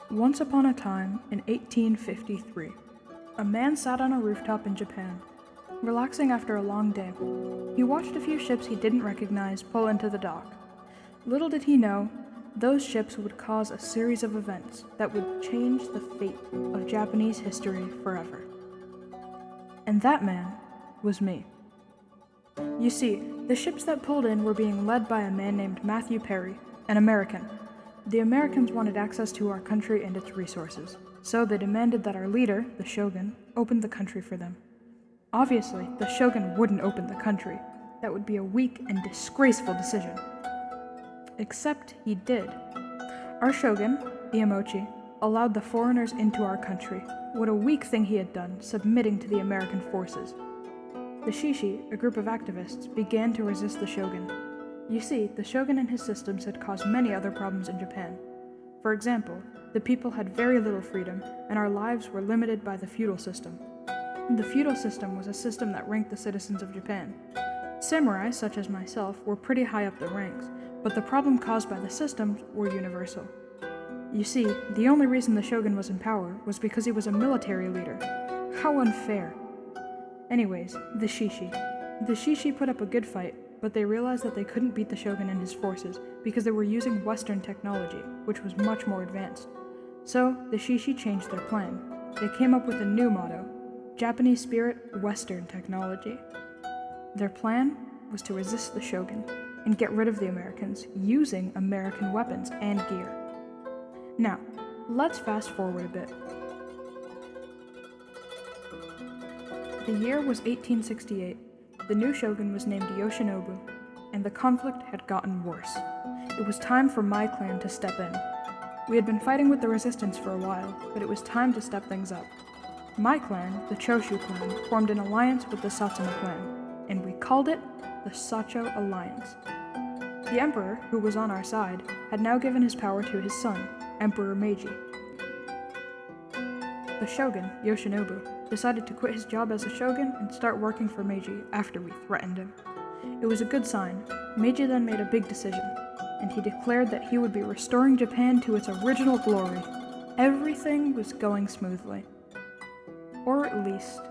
Once upon a time, in 1853, a man sat on a rooftop in Japan, relaxing after a long day. He watched a few ships he didn't recognize pull into the dock. Little did he know, those ships would cause a series of events that would change the fate of Japanese history forever. And that man was me. You see, the ships that pulled in were being led by a man named Matthew Perry, an American. The Americans wanted access to our country and its resources, so they demanded that our leader, the shogun, open the country for them. Obviously, the shogun wouldn't open the country. That would be a weak and disgraceful decision. Except he did. Our shogun, Iemochi, allowed the foreigners into our country. What a weak thing he had done, submitting to the American forces. The Shishi, a group of activists, began to resist the shogun. You see, the shogun and his systems had caused many other problems in Japan. For example, the people had very little freedom, and our lives were limited by the feudal system. The feudal system was a system that ranked the citizens of Japan. Samurai, such as myself, were pretty high up the ranks, but the problem caused by the systems were universal. You see, the only reason the shogun was in power was because he was a military leader. How unfair. Anyways, the Shishi. The Shishi put up a good fight, but they realized that they couldn't beat the shogun and his forces because they were using Western technology, which was much more advanced. So, the Shishi changed their plan. They came up with a new motto: Japanese spirit, Western technology. Their plan was to resist the shogun and get rid of the Americans using American weapons and gear. Now, let's fast forward a bit. The year was 1868. The new shogun was named Yoshinobu, and the conflict had gotten worse. It was time for my clan to step in. We had been fighting with the resistance for a while, but it was time to step things up. My clan, the Choshu clan, formed an alliance with the Satsuma clan, and we called it the Sacho Alliance. The emperor, who was on our side, had now given his power to his son, Emperor Meiji. The shogun, Yoshinobu, decided to quit his job as a shogun and start working for Meiji after we threatened him. It was a good sign. Meiji then made a big decision, and he declared that he would be restoring Japan to its original glory. Everything was going smoothly. Or at least,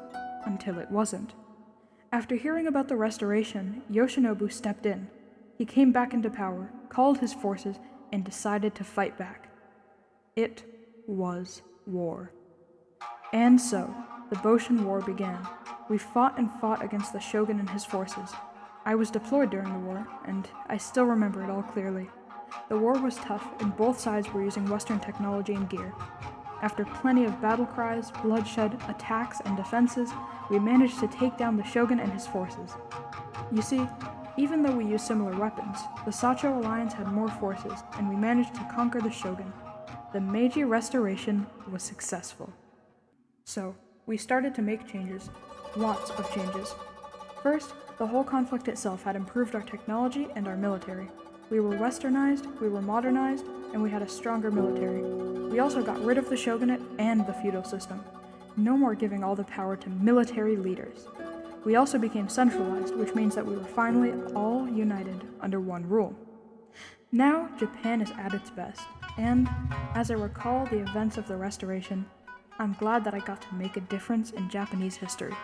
until it wasn't. After hearing about the restoration, Yoshinobu stepped in. He came back into power, called his forces, and decided to fight back. It was war. And so, the Boshin War began. We fought and fought against the shogun and his forces. I was deployed during the war, and I still remember it all clearly. The war was tough, and both sides were using Western technology and gear. After plenty of battle cries, bloodshed, attacks, and defenses, we managed to take down the shogun and his forces. You see, even though we used similar weapons, the Sacho Alliance had more forces, and we managed to conquer the shogun. The Meiji Restoration was successful. So, we started to make changes. Lots of changes. First, the whole conflict itself had improved our technology and our military. We were westernized, we were modernized, and we had a stronger military. We also got rid of the shogunate and the feudal system. No more giving all the power to military leaders. We also became centralized, which means that we were finally all united under one rule. Now, Japan is at its best, and as I recall the events of the restoration, I'm glad that I got to make a difference in Japanese history.